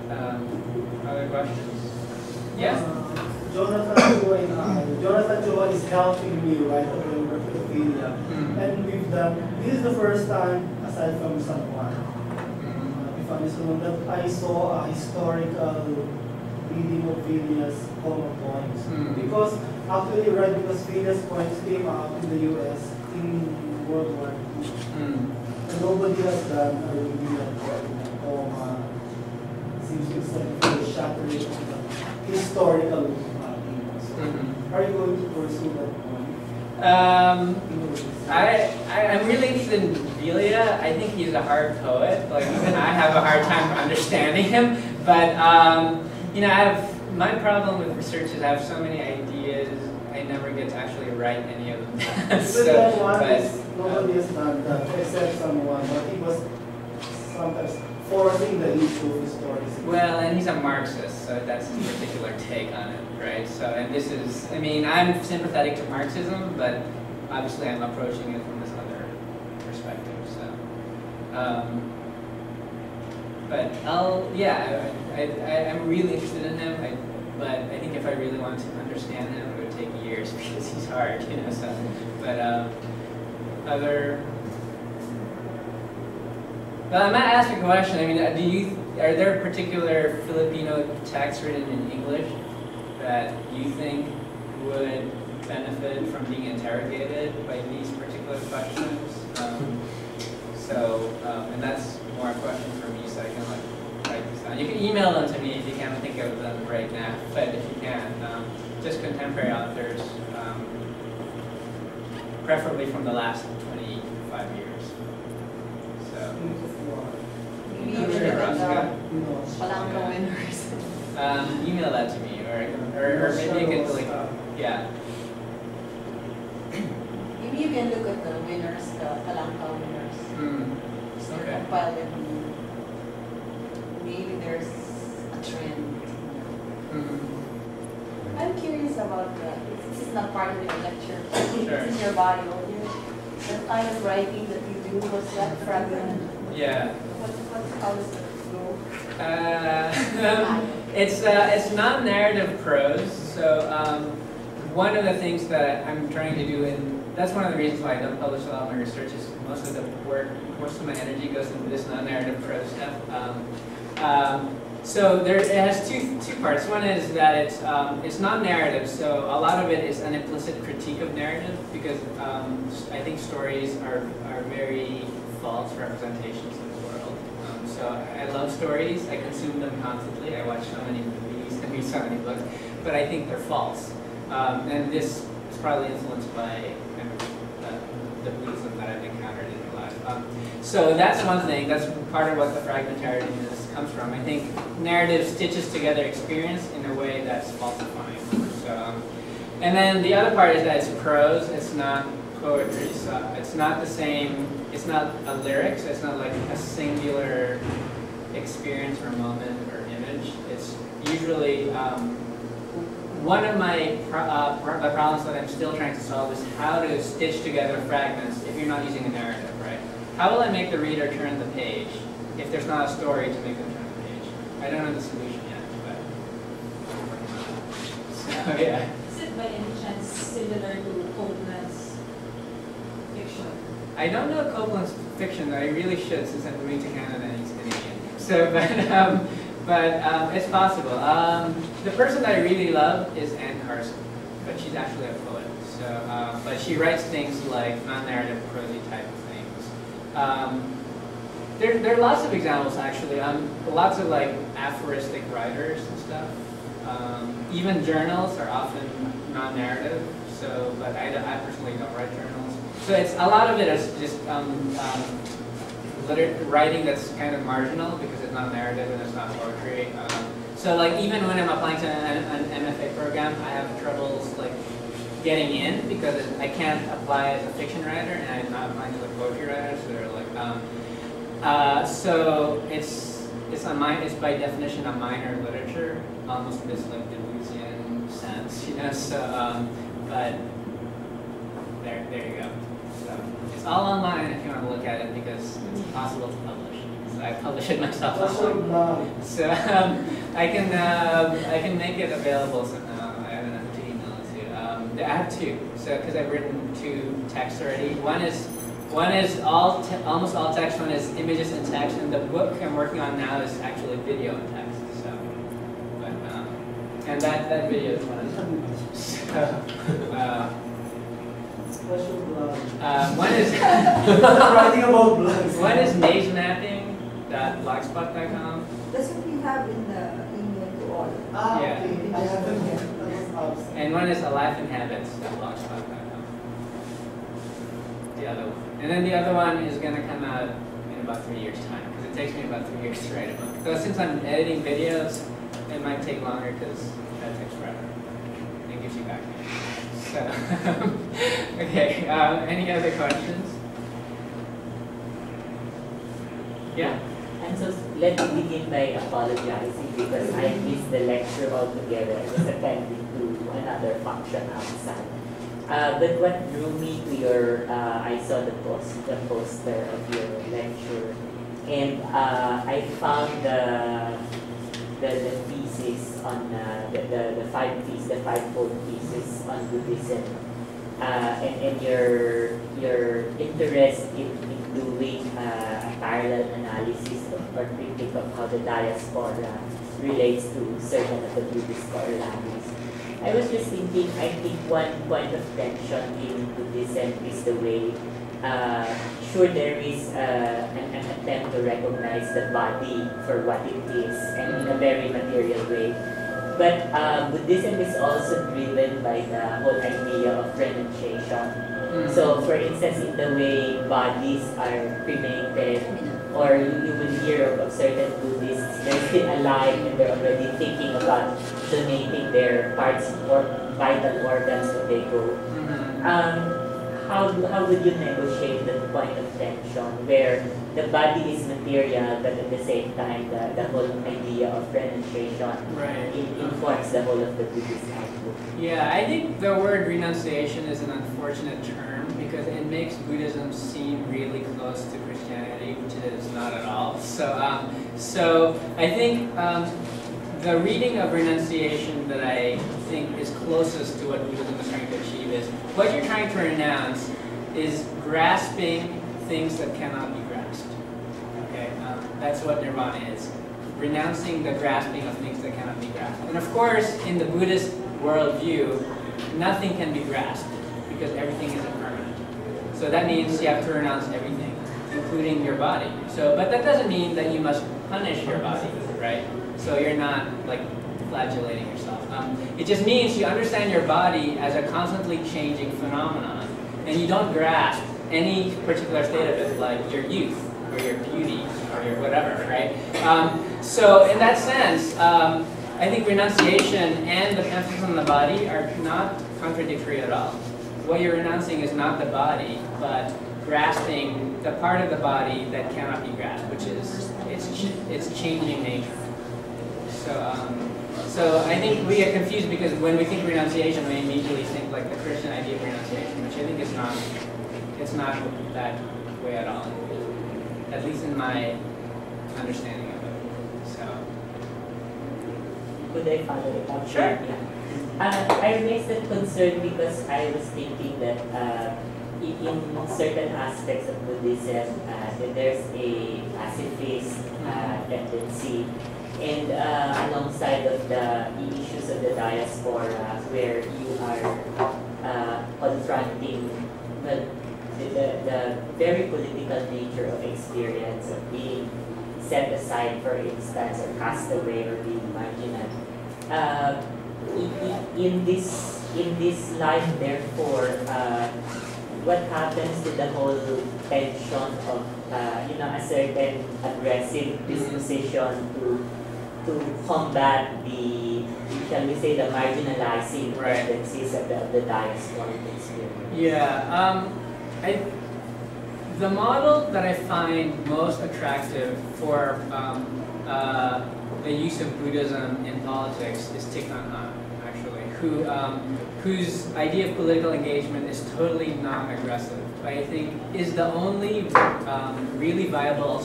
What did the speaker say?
Other questions? Yes? Jonathan Chua is helping me, right, on Wikipedia. And we've done, this is the first time, aside from San Juan, that I saw a historical reading of Phileas common points. Because actually, right, because Phileas points came out in the US in World War II. And nobody has done a review of Coma. Seems to be shattering the historical themes. Are you going to pursue that point? I'm really interested in Philia. I think he's a hard poet. Like even I have a hard time understanding him. But you know, my problem with research is I have so many ideas. I never get to actually write any of them. Nobody has done that except someone. But he was sometimes forcing the issue of historicism. Well, and he's a Marxist, so that's his particular take on it, right? So, and this is, I mean, I'm sympathetic to Marxism, but obviously I'm approaching it from this other perspective. So, but I'm really interested in him. But I think if I really want to understand him, it would take years because he's hard, you know. So, but Well, I might ask a question. I mean, are there particular Filipino texts written in English that you think would benefit from being interrogated by these particular questions? And that's more a question for me, so I can like write these down. You can email them to me if you can't think of them right now, but if you can, just contemporary authors, preferably from the last 25 years. So. Maybe you should Palangka winners. Email that to me, or maybe you can like, yeah. Maybe you can look at the winners, the Palangka winners. So Okay. compile them. Maybe there's a trend. I'm curious about this is not part of your lecture. Sure. This is your bio. The kind of writing that you do, was that fragment? Yeah. How does it go? It's non-narrative prose. So one of the things that I'm trying to do, and that's one of the reasons why I don't publish a lot of my research, is most of the work, most of my energy goes into this non-narrative prose stuff. So it has two parts. One is that it's non-narrative, so a lot of it is an implicit critique of narrative, because I think stories are very false representations of the world. So I love stories. I consume them constantly. I watch so many movies and read so many books, but I think they're false. And this is probably influenced by kind of the Buddhism that I've encountered in my life. So that's one thing. That's part of what the fragmentariness comes from. I think narrative stitches together experience in a way that's falsifying. So, and then the other part is that it's prose. It's not poetry. So it's not the same. It's not a lyric. So it's not like a singular experience or moment or image. It's usually one of my the problems that I'm still trying to solve is how to stitch together fragments if you're not using a narrative, right? How will I make the reader turn the page if there's not a story to make them turn the page? I don't know the solution yet, but so yeah. Is it by any chance similar to Copeland's fiction? I don't know Copeland's fiction. I really should, since I'm moving to Canada and he's Canadian. So, but it's possible. The person that I really love is Anne Carson, but she's actually a poet. So, but she writes things like non-narrative, prosy type of things. There are lots of examples actually. Lots of like aphoristic writers and stuff. Even journals are often non-narrative. So, but I personally don't write journals. So it's a lot of it is just writing that's kind of marginal because it's not narrative and it's not poetry. So like even when I'm applying to an MFA program, I have troubles like getting in because I can't apply as a fiction writer and I'm not applying as a poetry writer. So they're like, so it's by definition a minor literature, almost in this like Deleuzian sense, you know. So but there you go. So it's all online if you want to look at it because it's possible to publish. So I publish it myself. What's your blog? So I can make it available somehow. I have enough to email it to. I have two. So because I've written two texts already. One is almost all text. One is images and text. And the book I'm working on now is actually video and text. So, but and that video is one of them. So, What's your blog? one is Writing about blogs. one is mazemapping.blogspot.com. That's what we have in the email to all. Ah, Yeah. okay. I haven't yet. That was absent. And one is alifeinhabits.blogspot.com. The other one. And then the other one is going to come out in about 3 years' time, because it takes me about 3 years to write a book. So since I'm editing videos, it might take longer because that takes forever. And it gives you back. So, okay, any other questions? Yeah? And so let me begin by apologizing because I missed the lecture altogether. I was attending to another function outside. But what drew me to your, I saw the poster of your lecture, and I found the thesis on the fivefold thesis on Buddhism, and your interest in doing a parallel analysis or critique of how the diaspora relates to certain of the Buddhist core values. I was just thinking, I think one point of tension in Buddhism is the way, sure there is an attempt to recognize the body for what it is and in a very material way. But Buddhism is also driven by the whole idea of renunciation. So, for instance, in the way bodies are cremated, or you will hear of certain Buddhists, they're still alive and they're already thinking about donating their parts or vital organs when they go. How would you negotiate the point of tension where the body is material, but at the same time the whole idea of renunciation informs the whole of the Buddhist outlook? Yeah, I think the word renunciation is an unfortunate term because it makes Buddhism seem really close to Christianity, which it is not at all. So I think the reading of renunciation that I think is closest to what Buddhism is trying to achieve is what you're trying to renounce is grasping things that cannot be grasped. Okay, that's what nirvana is. Renouncing the grasping of things that cannot be grasped. And of course, in the Buddhist worldview, nothing can be grasped because everything is impermanent. So that means you have to renounce everything, including your body. So, but that doesn't mean that you must punish your body, right? So you're not like flagellating yourself. It just means you understand your body as a constantly changing phenomenon, and you don't grasp any particular state of it, like your youth or your beauty or your whatever, right? So in that sense, I think renunciation and the emphasis on the body are not contradictory at all. What you're renouncing is not the body, but grasping the part of the body that cannot be grasped, which is its changing nature. So I think we get confused because when we think renunciation, we immediately think like the Christian idea of renunciation, which I think is not. It's not that way at all. At least in my understanding of it. So. Could I follow it up? Sure. Yeah. I raised that concern because I was thinking that in certain aspects of Buddhism, there's a pacifist tendency, and alongside of the issues of the diaspora, where you are confronting the very political nature of experience of being set aside, for instance, or cast away or being marginal. In this life, therefore, what happens to the whole tension of a certain aggressive disposition to combat the, shall we say, the marginalizing tendencies of the diasporic experience? Yeah, the model that I find most attractive for the use of Buddhism in politics is Thich Nhat Hanh, actually, whose idea of political engagement is totally non-aggressive. I think is the only really viable